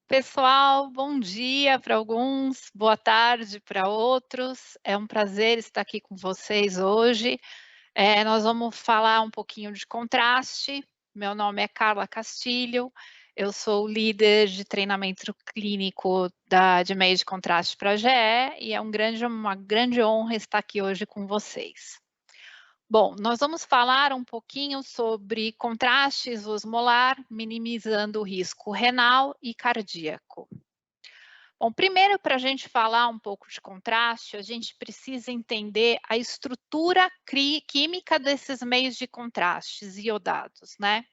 Pessoal, bom dia para alguns, boa tarde para outros. É um prazer estar aqui com vocês hoje. Nós vamos falar um pouquinho de contraste. Meu nome é Carla Castilho, eu sou líder de treinamento clínico de meio de contraste para a GE e é uma grande honra estar aqui hoje com vocês. Bom, nós vamos falar um pouquinho sobre contrastes osmolar, minimizando o risco renal e cardíaco. Bom, primeiro, para a gente falar um pouco de contraste, a gente precisa entender a estrutura química desses meios de contrastes iodados, né?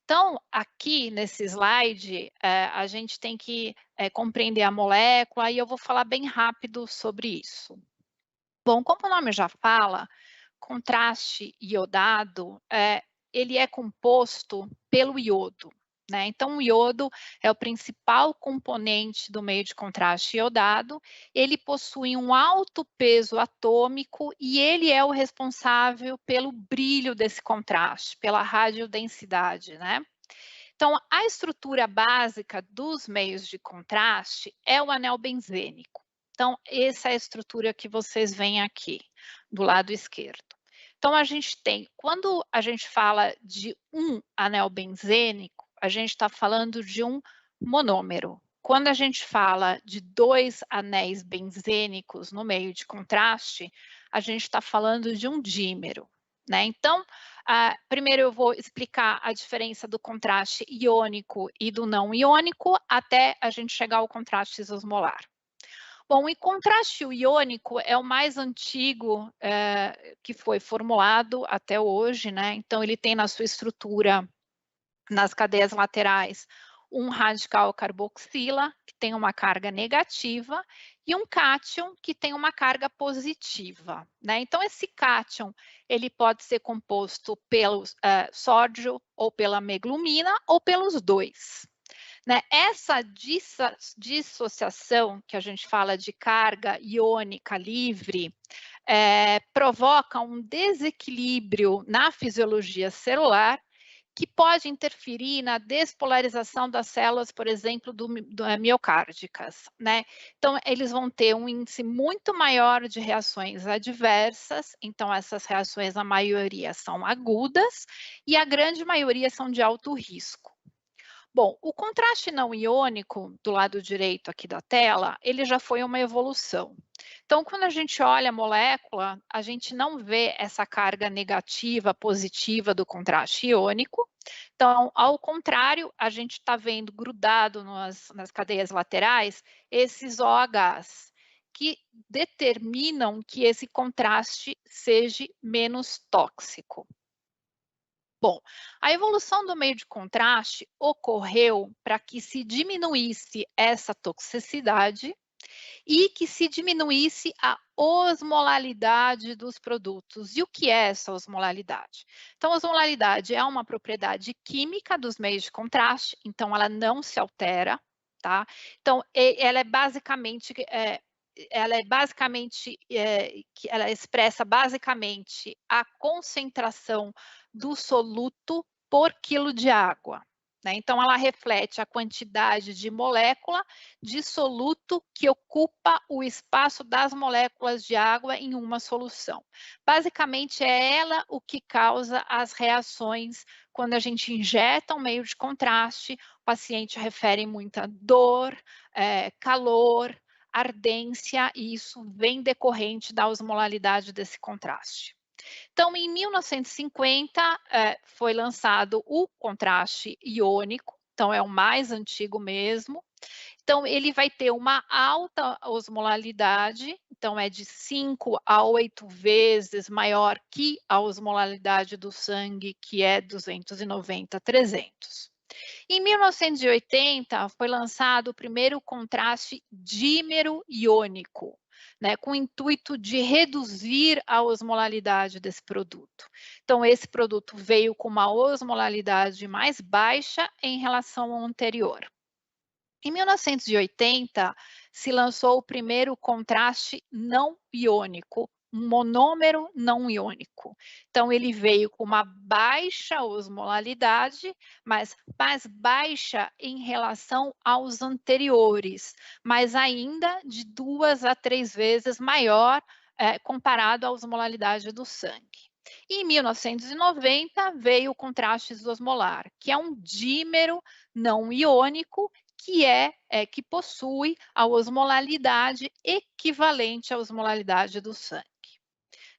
Então, aqui nesse slide, a gente tem que compreender a molécula e eu vou falar bem rápido sobre isso. Bom, como o nome já fala, contraste iodado, ele é composto pelo iodo, né? Então, o iodo é o principal componente do meio de contraste iodado, ele possui um alto peso atômico e ele é o responsável pelo brilho desse contraste, pela radiodensidade, né? Então, a estrutura básica dos meios de contraste é o anel benzênico. Então, essa é a estrutura que vocês veem aqui, do lado esquerdo. Então, a gente tem, quando a gente fala de um anel benzênico, a gente está falando de um monômero. Quando a gente fala de dois anéis benzênicos no meio de contraste, a gente está falando de um dímero, né? Então, primeiro eu vou explicar a diferença do contraste iônico e do não iônico, até a gente chegar ao contraste isosmolar. Bom, o contraste iônico é o mais antigo que foi formulado até hoje, né? Então, ele tem na sua estrutura, nas cadeias laterais, um radical carboxila, que tem uma carga negativa, e um cátion, que tem uma carga positiva, né? Então, esse cátion, ele pode ser composto pelo sódio, ou pela meglumina, ou pelos dois. Né? Essa dissociação, que a gente fala de carga iônica livre, provoca um desequilíbrio na fisiologia celular que pode interferir na despolarização das células, por exemplo, miocárdicas, né? Então, eles vão ter um índice muito maior de reações adversas, então essas reações, a maioria são agudas, e a grande maioria são de alto risco. Bom, o contraste não iônico, do lado direito aqui da tela, ele já foi uma evolução. Então, quando a gente olha a molécula, a gente não vê essa carga negativa, positiva do contraste iônico. Então, ao contrário, a gente está vendo grudado nas cadeias laterais esses OHs, que determinam que esse contraste seja menos tóxico. Bom, a evolução do meio de contraste ocorreu para que se diminuísse essa toxicidade e que se diminuísse a osmolalidade dos produtos. E o que é essa osmolalidade? Então, a osmolalidade é uma propriedade química dos meios de contraste, então ela não se altera, tá? Então, ela expressa basicamente a concentração do soluto por quilo de água, né? Então, ela reflete a quantidade de molécula de soluto que ocupa o espaço das moléculas de água em uma solução. Basicamente, é ela o que causa as reações quando a gente injeta um meio de contraste, o paciente refere muita dor, calor, ardência, e isso vem decorrente da osmolaridade desse contraste. Então, em 1950, foi lançado o contraste iônico, então é o mais antigo mesmo. Então, ele vai ter uma alta osmolaridade, então é de 5 a 8 vezes maior que a osmolaridade do sangue, que é 290 a 300. Em 1980, foi lançado o primeiro contraste dímero iônico, né, com o intuito de reduzir a osmolaridade desse produto. Então, esse produto veio com uma osmolaridade mais baixa em relação ao anterior. Em 1980, se lançou o primeiro contraste não iônico, um monômero não iônico. Então, ele veio com uma baixa osmolaridade, mas mais baixa em relação aos anteriores, mas ainda de 2 a 3 vezes maior, comparado à osmolaridade do sangue. E em 1990 veio o contraste isosmolar, que é um dímero não iônico que possui a osmolaridade equivalente à osmolaridade do sangue.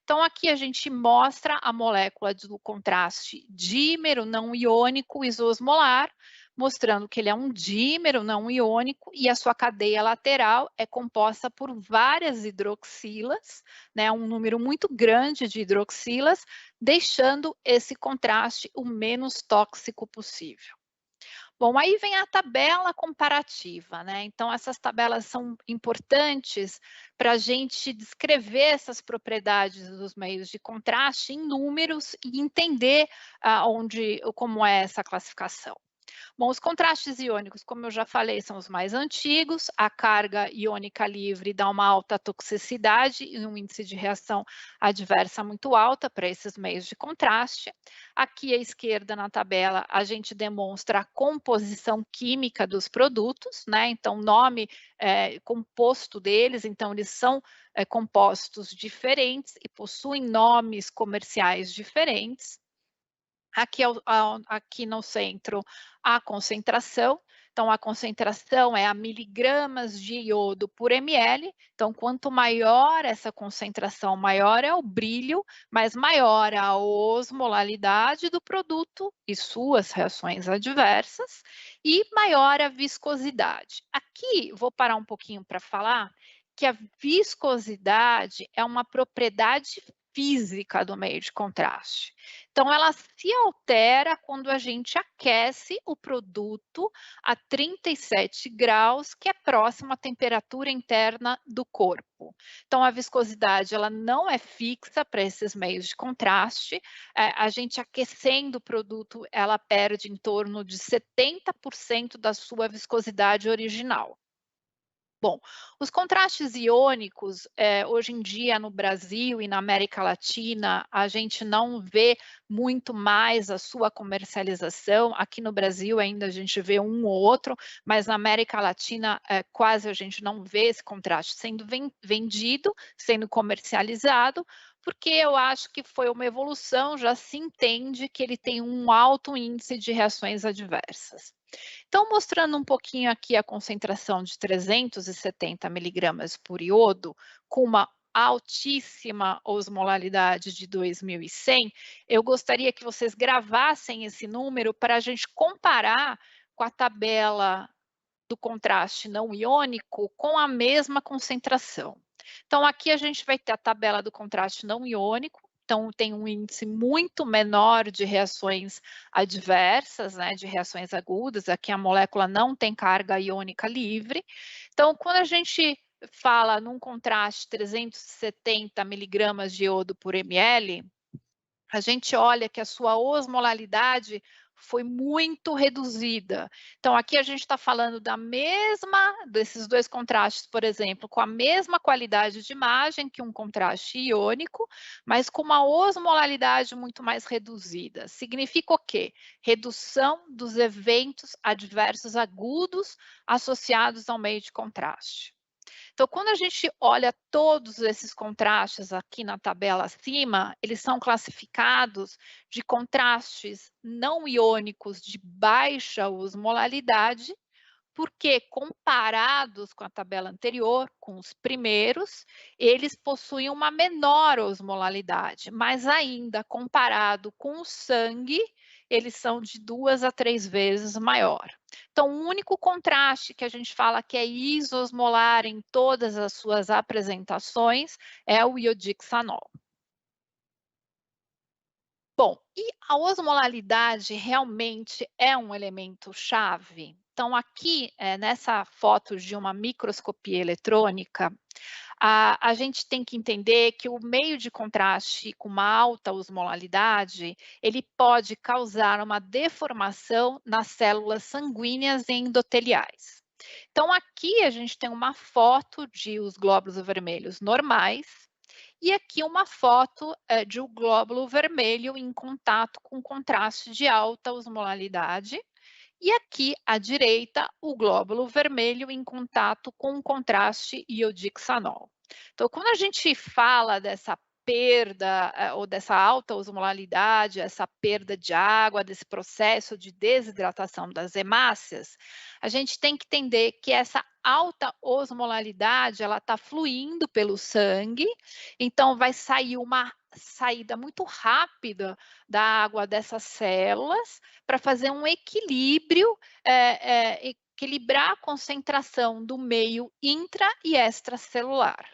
Então, aqui a gente mostra a molécula do contraste dímero não iônico isosmolar, mostrando que ele é um dímero não iônico e a sua cadeia lateral é composta por várias hidroxilas, né, um número muito grande de hidroxilas, deixando esse contraste o menos tóxico possível. Bom, aí vem a tabela comparativa, né? Então, essas tabelas são importantes para a gente descrever essas propriedades dos meios de contraste em números e entender como é essa classificação. Bom, os contrastes iônicos, como eu já falei, são os mais antigos. A carga iônica livre dá uma alta toxicidade e um índice de reação adversa muito alta para esses meios de contraste. Aqui à esquerda na tabela, a gente demonstra a composição química dos produtos, né? Então, nome composto deles, então eles são compostos diferentes e possuem nomes comerciais diferentes. Aqui no centro, a concentração. Então, a concentração é a miligramas de iodo por ml. Então, quanto maior essa concentração, maior é o brilho, mas maior a osmolaridade do produto e suas reações adversas, e maior a viscosidade. Aqui, vou parar um pouquinho para falar que a viscosidade é uma propriedade física do meio de contraste. Então, ela se altera quando a gente aquece o produto a 37 graus, que é próximo à temperatura interna do corpo. Então, a viscosidade ela não é fixa para esses meios de contraste. A gente aquecendo o produto, ela perde em torno de 70% da sua viscosidade original. Bom, os contrastes iônicos, hoje em dia no Brasil e na América Latina, a gente não vê muito mais a sua comercialização. Aqui no Brasil ainda a gente vê um ou outro, mas na América Latina quase a gente não vê esse contraste sendo vendido, sendo comercializado, porque eu acho que foi uma evolução, já se entende que ele tem um alto índice de reações adversas. Então, mostrando um pouquinho aqui a concentração de 370 miligramas por iodo, com uma altíssima osmolaridade de 2100, eu gostaria que vocês gravassem esse número para a gente comparar com a tabela do contraste não iônico com a mesma concentração. Então, aqui a gente vai ter a tabela do contraste não iônico, então tem um índice muito menor de reações adversas, né, de reações agudas. Aqui a molécula não tem carga iônica livre. Então, quando a gente fala num contraste 370 miligramas de iodo por ml, a gente olha que a sua osmolaridade foi muito reduzida. Então, aqui a gente está falando desses dois contrastes, por exemplo, com a mesma qualidade de imagem que um contraste iônico, mas com uma osmolaridade muito mais reduzida. Significa o quê? Redução dos eventos adversos agudos associados ao meio de contraste. Então, quando a gente olha todos esses contrastes aqui na tabela acima, eles são classificados de contrastes não iônicos de baixa osmolaridade, porque comparados com a tabela anterior, com os primeiros, eles possuem uma menor osmolaridade, mas ainda comparado com o sangue, eles são de 2 a 3 vezes maior. Então, o único contraste que a gente fala que é isosmolar em todas as suas apresentações é o iodixanol. Bom, e a osmolaridade realmente é um elemento chave? Então, aqui, nessa foto de uma microscopia eletrônica, a gente tem que entender que o meio de contraste com uma alta osmolaridade, ele pode causar uma deformação nas células sanguíneas e endoteliais. Então, aqui a gente tem uma foto de os glóbulos vermelhos normais, E aqui uma foto de um glóbulo vermelho em contato com contraste de alta osmolaridade. E aqui à direita, o glóbulo vermelho em contato com o contraste iodixanol. Então, quando a gente fala dessa perda ou dessa alta osmolaridade, essa perda de água, desse processo de desidratação das hemácias, a gente tem que entender que essa alta osmolaridade ela está fluindo pelo sangue, então vai sair uma saída muito rápida da água dessas células para fazer um equilíbrio, equilibrar a concentração do meio intra e extracelular.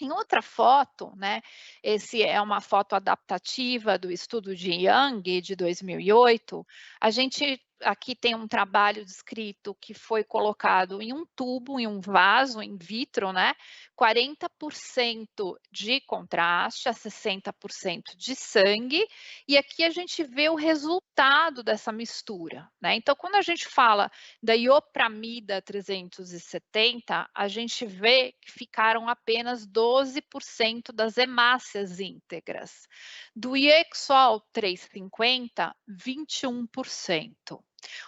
Em outra foto, né, esse é uma foto adaptativa do estudo de Young, de 2008, a gente aqui tem um trabalho descrito que foi colocado em um tubo, em um vaso in vitro, né, 40% de contraste a 60% de sangue, e aqui a gente vê o resultado dessa mistura, né. Então, quando a gente fala da iopramida 370, a gente vê que ficaram apenas 12% das hemácias íntegras. Do Iexol 350, 21%.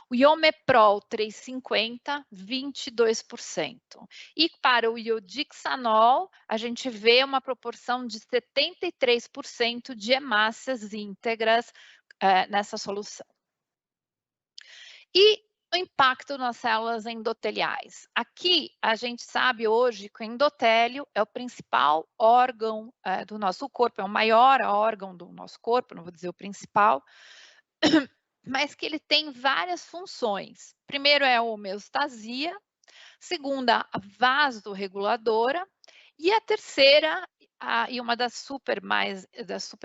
O Iomeprol 350, 22%. E para o iodixanol, a gente vê uma proporção de 73% de hemácias íntegras nessa solução. E o impacto nas células endoteliais. Aqui, a gente sabe hoje que o endotélio é o principal órgão do nosso corpo, é o maior órgão do nosso corpo, não vou dizer o principal, mas que ele tem várias funções. Primeiro é a homeostasia, segunda, a vasorreguladora, e a terceira, e uma das super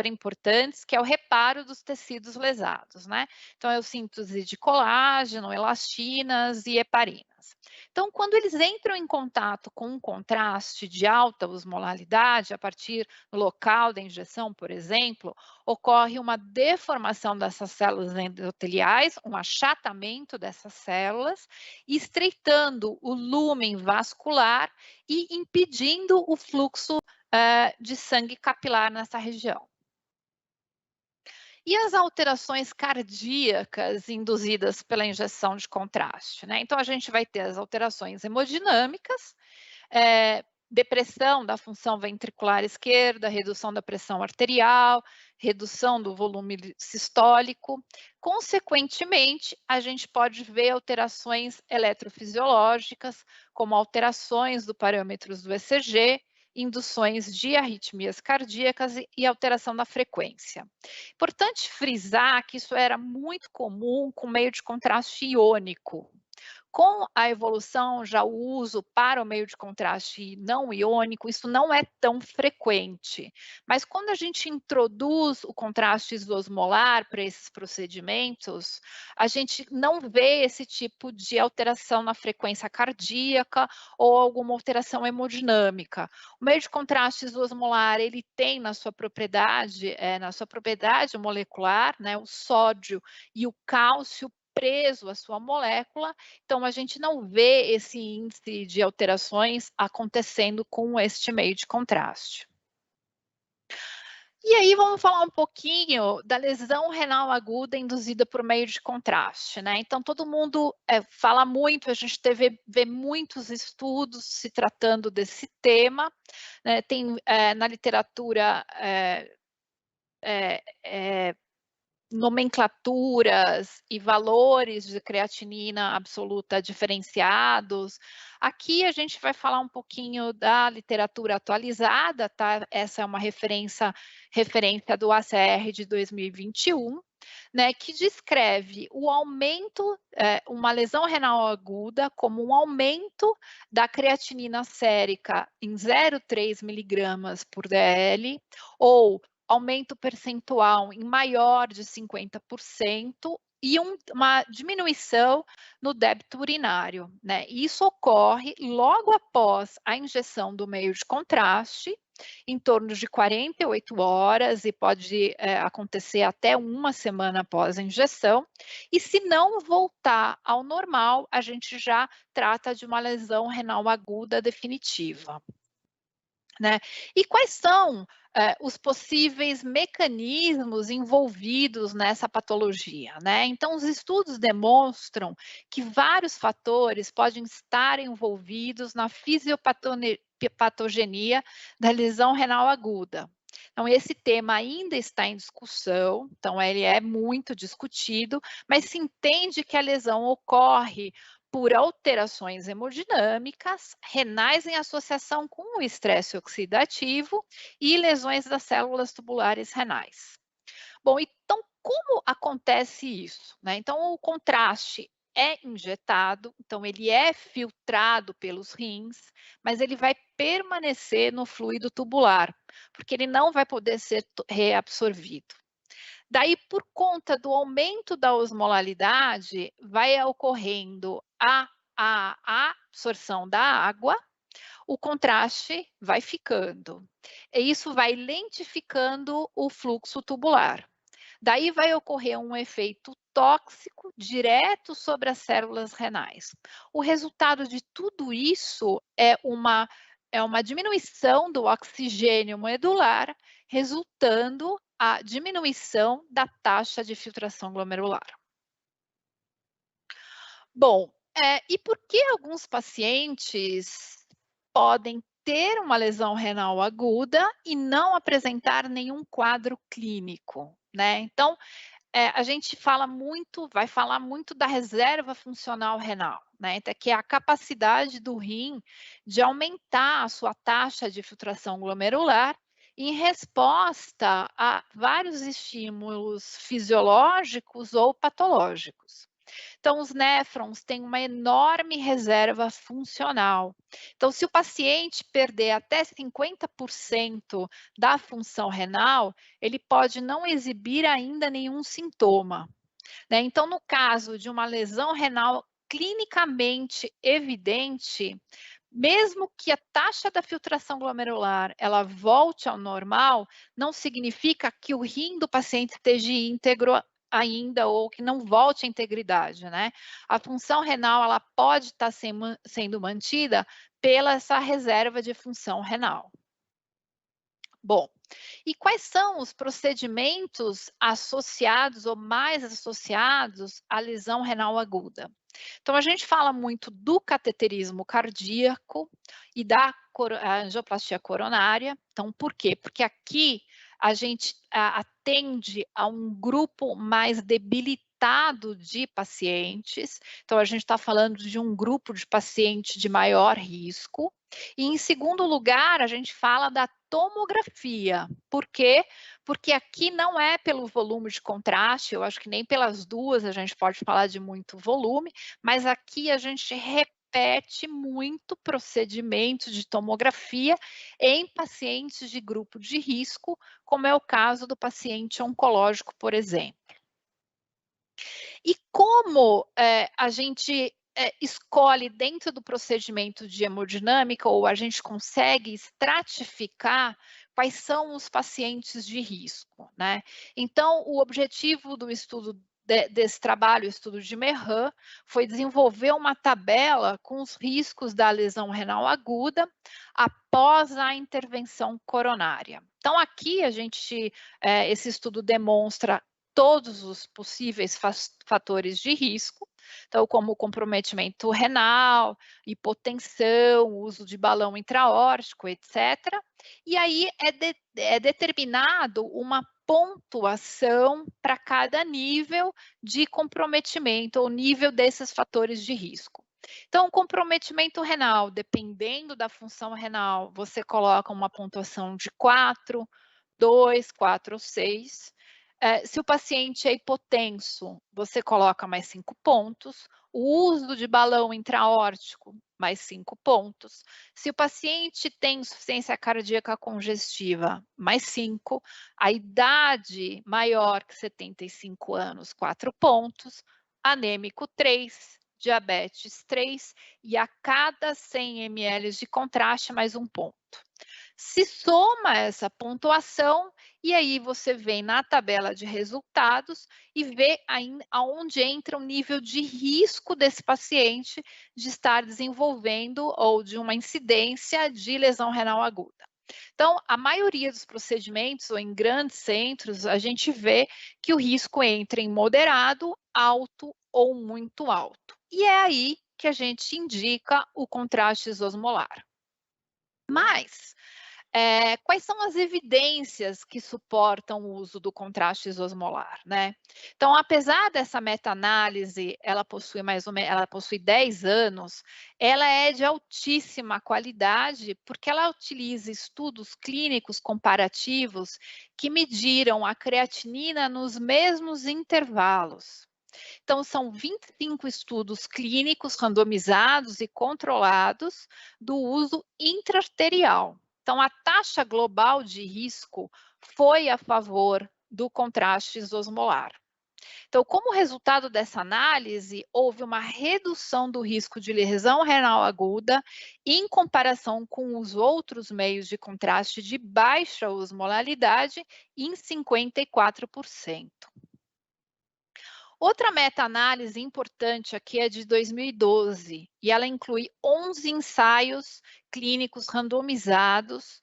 importantes, que é o reparo dos tecidos lesados, né? Então, é o síntese de colágeno, elastinas e heparinas. Então, quando eles entram em contato com um contraste de alta osmolaridade, a partir do local da injeção, por exemplo, ocorre uma deformação dessas células endoteliais, um achatamento dessas células, estreitando o lúmen vascular e impedindo o fluxo de sangue capilar nessa região. E as alterações cardíacas induzidas pela injeção de contraste, né? Então, a gente vai ter as alterações hemodinâmicas, depressão da função ventricular esquerda, redução da pressão arterial, redução do volume sistólico. Consequentemente, a gente pode ver alterações eletrofisiológicas, como alterações do parâmetros do ECG, induções de arritmias cardíacas e alteração da frequência. Importante frisar que isso era muito comum com meio de contraste iônico. Com a evolução, já o uso para o meio de contraste não iônico, isso não é tão frequente. Mas quando a gente introduz o contraste isosmolar para esses procedimentos, a gente não vê esse tipo de alteração na frequência cardíaca ou alguma alteração hemodinâmica. O meio de contraste isosmolar, ele tem na sua propriedade molecular, né, o sódio e o cálcio preso à sua molécula, então a gente não vê esse índice de alterações acontecendo com este meio de contraste. E aí vamos falar um pouquinho da lesão renal aguda induzida por meio de contraste, né? Então todo mundo fala muito, a gente vê muitos estudos se tratando desse tema, né? Tem na literatura nomenclaturas e valores de creatinina absoluta diferenciados. Aqui a gente vai falar um pouquinho da literatura atualizada, tá? Essa é uma referência do ACR de 2021, né, que descreve o aumento, uma lesão renal aguda como um aumento da creatinina sérica em 0,3 miligramas por dl, ou aumento percentual em maior de 50% e uma diminuição no débito urinário, né? Isso ocorre logo após a injeção do meio de contraste, em torno de 48 horas e pode acontecer até uma semana após a injeção. E se não voltar ao normal, a gente já trata de uma lesão renal aguda definitiva. né? E quais são os possíveis mecanismos envolvidos nessa patologia, né? Então, os estudos demonstram que vários fatores podem estar envolvidos na fisiopatogenia da lesão renal aguda. Então, esse tema ainda está em discussão, então ele é muito discutido, mas se entende que a lesão ocorre por alterações hemodinâmicas, renais em associação com o estresse oxidativo e lesões das células tubulares renais. Bom, então como acontece isso, né? Então o contraste é injetado, então ele é filtrado pelos rins, mas ele vai permanecer no fluido tubular, porque ele não vai poder ser reabsorvido. Daí, por conta do aumento da osmolaridade, vai ocorrendo a absorção da água, o contraste vai ficando. E isso vai lentificando o fluxo tubular. Daí vai ocorrer um efeito tóxico direto sobre as células renais. O resultado de tudo isso é uma diminuição do oxigênio medular, resultando a diminuição da taxa de filtração glomerular. Bom, e por que alguns pacientes podem ter uma lesão renal aguda e não apresentar nenhum quadro clínico, né? Então, a gente vai falar muito da reserva funcional renal, né? Então, que é a capacidade do rim de aumentar a sua taxa de filtração glomerular em resposta a vários estímulos fisiológicos ou patológicos. Então, os néfrons têm uma enorme reserva funcional. Então, se o paciente perder até 50% da função renal, ele pode não exibir ainda nenhum sintoma, né? Então, no caso de uma lesão renal clinicamente evidente, mesmo que a taxa da filtração glomerular ela volte ao normal, não significa que o rim do paciente esteja íntegro ainda ou que não volte à integridade, né? A função renal ela pode estar sendo mantida pela essa reserva de função renal. Bom, e quais são os procedimentos associados ou mais associados à lesão renal aguda? Então, a gente fala muito do cateterismo cardíaco e da angioplastia coronária. Então, por quê? Porque aqui a gente atende a um grupo mais debilitado de pacientes. Então, a gente está falando de um grupo de pacientes de maior risco. E, em segundo lugar, a gente fala da tomografia. Por quê? Porque aqui não é pelo volume de contraste, eu acho que nem pelas duas a gente pode falar de muito volume, mas aqui a gente repete muito procedimento de tomografia em pacientes de grupo de risco, como é o caso do paciente oncológico, por exemplo. E como a gente escolhe dentro do procedimento de hemodinâmica ou a gente consegue estratificar quais são os pacientes de risco, né? Então, o objetivo do estudo desse trabalho, o estudo de Merhan, foi desenvolver uma tabela com os riscos da lesão renal aguda após a intervenção coronária. Então, aqui esse estudo demonstra todos os possíveis fatores de risco, então, como comprometimento renal, hipotensão, uso de balão intraórtico, etc. E aí é determinado uma pontuação para cada nível de comprometimento ou nível desses fatores de risco. Então, o comprometimento renal, dependendo da função renal, você coloca uma pontuação de 4, 2, 4 ou 6. Se o paciente é hipotenso, você coloca mais 5 pontos. O uso de balão intraórtico, mais 5 pontos. Se o paciente tem insuficiência cardíaca congestiva, mais 5. A idade maior que 75 anos, 4 pontos. Anêmico, 3. Diabetes, 3. E a cada 100 ml de contraste, mais 1 ponto. Se soma essa pontuação e aí você vem na tabela de resultados e vê aonde entra o nível de risco desse paciente de estar desenvolvendo ou de uma incidência de lesão renal aguda. Então, a maioria dos procedimentos, ou em grandes centros, a gente vê que o risco entra em moderado, alto ou muito alto. E é aí que a gente indica o contraste isosmolar. Mas, quais são as evidências que suportam o uso do contraste isosmolar, né? Então, apesar dessa meta-análise, ela possui 10 anos, ela é de altíssima qualidade, porque ela utiliza estudos clínicos comparativos que mediram a creatinina nos mesmos intervalos. Então, são 25 estudos clínicos randomizados e controlados do uso intraarterial. Então, a taxa global de risco foi a favor do contraste isosmolar. Então, como resultado dessa análise, houve uma redução do risco de lesão renal aguda em comparação com os outros meios de contraste de baixa osmolaridade em 54%. Outra meta-análise importante aqui é de 2012 e ela inclui 11 ensaios clínicos randomizados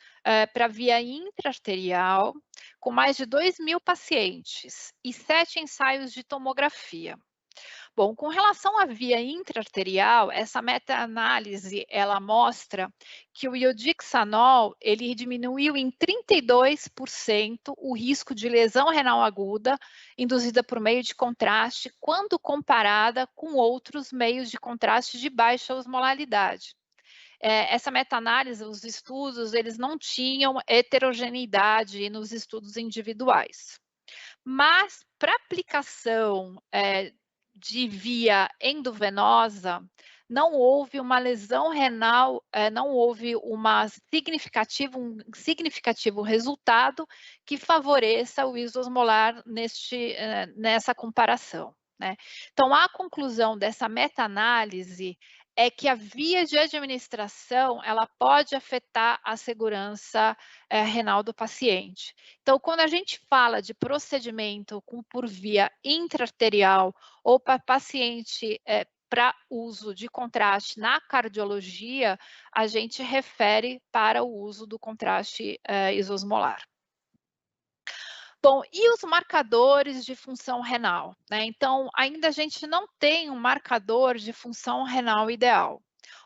para via intraarterial, com mais de 2.000 pacientes e 7 ensaios de tomografia. Bom, com relação à via intraarterial, essa meta-análise, ela mostra que o iodixanol, ele diminuiu em 32% o risco de lesão renal aguda induzida por meio de contraste quando comparada com outros meios de contraste de baixa osmolaridade. Essa meta-análise, os estudos, eles não tinham heterogeneidade nos estudos individuais. Mas para aplicação de via endovenosa, não houve uma lesão renal, não houve um significativo resultado que favoreça o isosmolar nessa comparação, né. Então, a conclusão dessa meta-análise é que a via de administração, ela pode afetar a segurança, renal do paciente. Então, quando a gente fala de procedimento por via intraarterial ou para paciente, para uso de contraste na cardiologia, a gente refere para o uso do contraste, isosmolar. Bom, e os marcadores de função renal, né? Então, ainda a gente não tem um marcador de função renal ideal.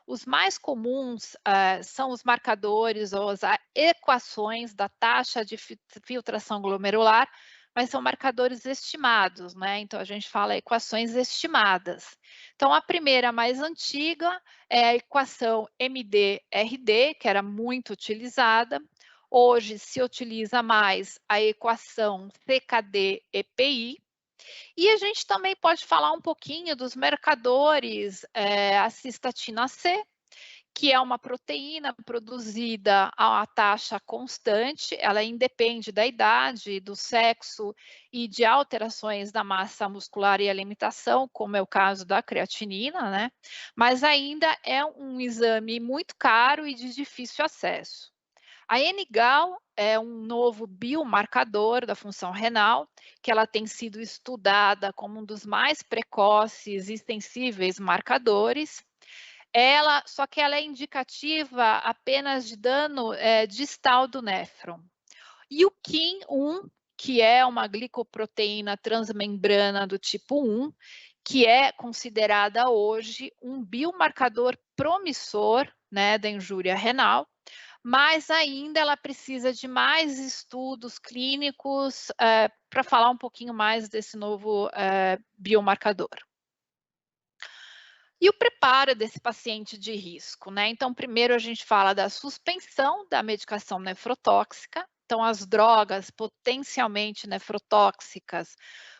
Os mais comuns são os marcadores ou as equações da taxa de filtração glomerular, mas são marcadores estimados, né? Então, a gente fala equações estimadas. Então, a primeira, mais antiga, é a equação MD-RD, que era muito utilizada. Hoje se utiliza mais a equação CKD-EPI. E a gente também pode falar um pouquinho dos marcadores, a cistatina C, que é uma proteína produzida a uma taxa constante, ela independe da idade, do sexo e de alterações da massa muscular e alimentação, como é o caso da creatinina, né? Mas ainda é um exame muito caro e de difícil acesso. A NGAL é um novo biomarcador da função renal, que ela tem sido estudada como um dos mais precoces e sensíveis marcadores. Só que ela é indicativa apenas de dano distal do néfron. E o KIM-1, que é uma glicoproteína transmembrana do tipo 1, que é considerada hoje um biomarcador promissor, né, da injúria renal, mas ainda ela precisa de mais estudos clínicos para falar um pouquinho mais desse novo biomarcador. E o preparo desse paciente de risco, né? Então, primeiro a gente fala da suspensão da medicação nefrotóxica. Então, as drogas potencialmente nefrotóxicas,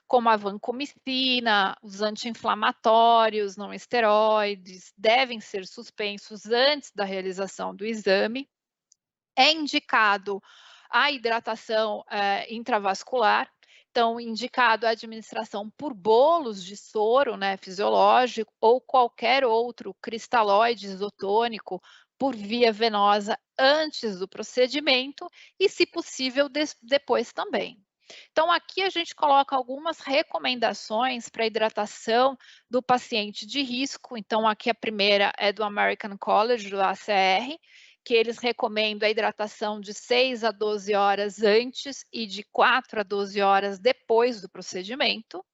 como a vancomicina, os anti-inflamatórios não esteroides, devem ser suspensos antes da realização do exame. É indicado a hidratação intravascular, então indicado a administração por bolos de soro, né, fisiológico ou qualquer outro cristalóide isotônico por via venosa antes do procedimento e, se possível, depois também. Então, aqui a gente coloca algumas recomendações para hidratação do paciente de risco. Então, aqui a primeira é do American College, do ACR, que eles recomendam a hidratação de 6 a 12 horas antes e de 4 a 12 horas depois do procedimento.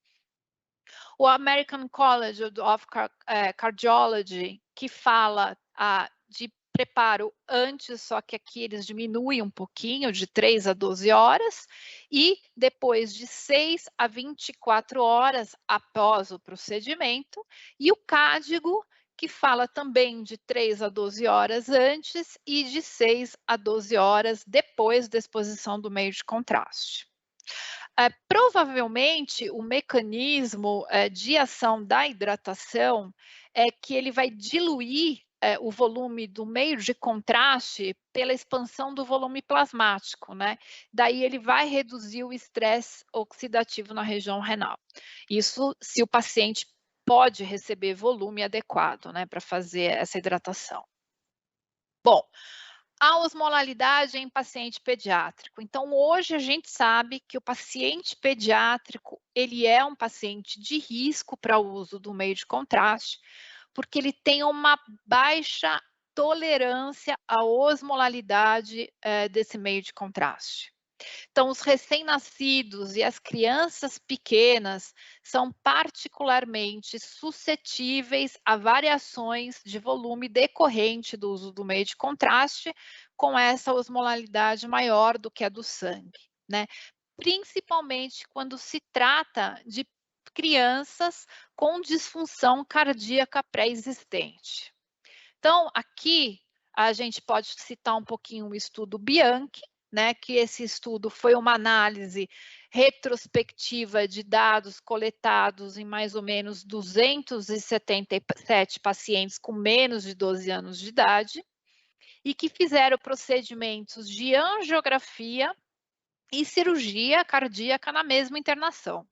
O American College of Cardiology, que fala de preparo antes, só que aqui eles diminuem um pouquinho, de 3 a 12 horas, e depois de 6 a 24 horas após o procedimento, e o CADIGO, que fala também de 3 a 12 horas antes e de 6 a 12 horas depois da exposição do meio de contraste. Provavelmente, o mecanismo, de ação da hidratação é que ele vai diluir, o volume do meio de contraste pela expansão do volume plasmático, né. Daí ele vai reduzir o estresse oxidativo na região renal. Isso se o paciente pode receber volume adequado, né, para fazer essa hidratação. Bom, a osmolalidade em paciente pediátrico. Então, hoje a gente sabe que o paciente pediátrico, ele é um paciente de risco para o uso do meio de contraste, porque ele tem uma baixa tolerância à osmolalidade, desse meio de contraste. Então, os recém-nascidos e as crianças pequenas são particularmente suscetíveis a variações de volume decorrente do uso do meio de contraste, com essa osmolalidade maior do que a do sangue, né? Principalmente quando se trata de crianças com disfunção cardíaca pré-existente. Então, aqui a gente pode citar um pouquinho o estudo Bianchi, né, que esse estudo foi uma análise retrospectiva de dados coletados em mais ou menos 277 pacientes com menos de 12 anos de idade e que fizeram procedimentos de angiografia e cirurgia cardíaca na mesma internação.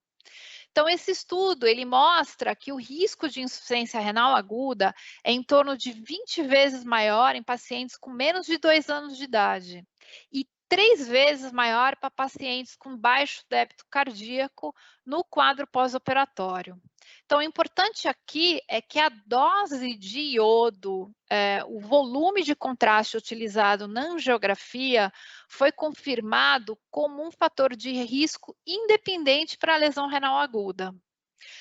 Então, esse estudo, ele mostra que o risco de insuficiência renal aguda é em torno de 20 vezes maior em pacientes com menos de 2 anos de idade e 3 vezes maior para pacientes com baixo débito cardíaco no quadro pós-operatório. Então, o importante aqui é que a dose de iodo, o volume de contraste utilizado na angiografia foi confirmado como um fator de risco independente para a lesão renal aguda.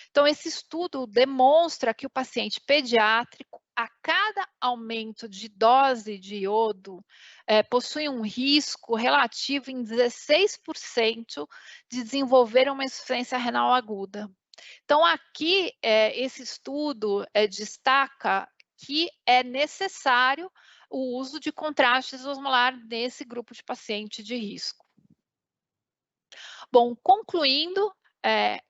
Então, esse estudo demonstra que o paciente pediátrico, a cada aumento de dose de iodo, possui um risco relativo em 16% de desenvolver uma insuficiência renal aguda. Então, aqui, esse estudo destaca que é necessário o uso de contrastes osmolar nesse grupo de paciente de risco. Bom, concluindo,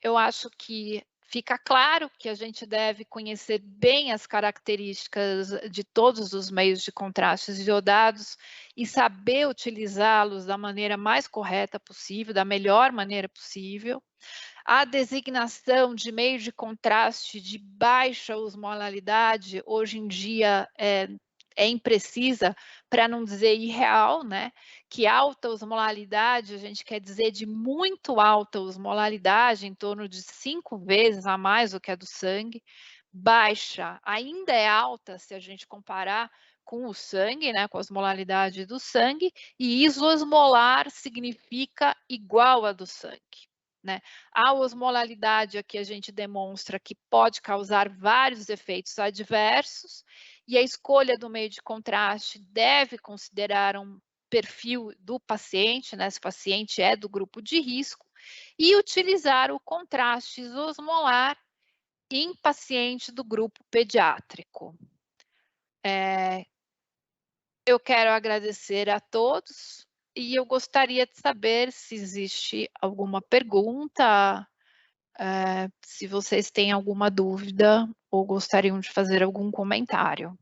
eu acho que fica claro que a gente deve conhecer bem as características de todos os meios de contrastes iodados e saber utilizá-los da maneira mais correta possível, da melhor maneira possível. A designação de meio de contraste de baixa osmolalidade, hoje em dia, é imprecisa, para não dizer irreal, né? Que alta osmolalidade, a gente quer dizer de muito alta osmolalidade, em torno de 5 vezes a mais do que a do sangue. Baixa ainda é alta se a gente comparar com o sangue, né, com a osmolalidade do sangue, e isosmolar significa igual à do sangue, né? A osmolalidade aqui a gente demonstra que pode causar vários efeitos adversos e a escolha do meio de contraste deve considerar um perfil do paciente, né? Se o paciente é do grupo de risco, e utilizar o contraste isosmolar em paciente do grupo pediátrico. Eu quero agradecer a todos e eu gostaria de saber se existe alguma pergunta, se vocês têm alguma dúvida ou gostariam de fazer algum comentário.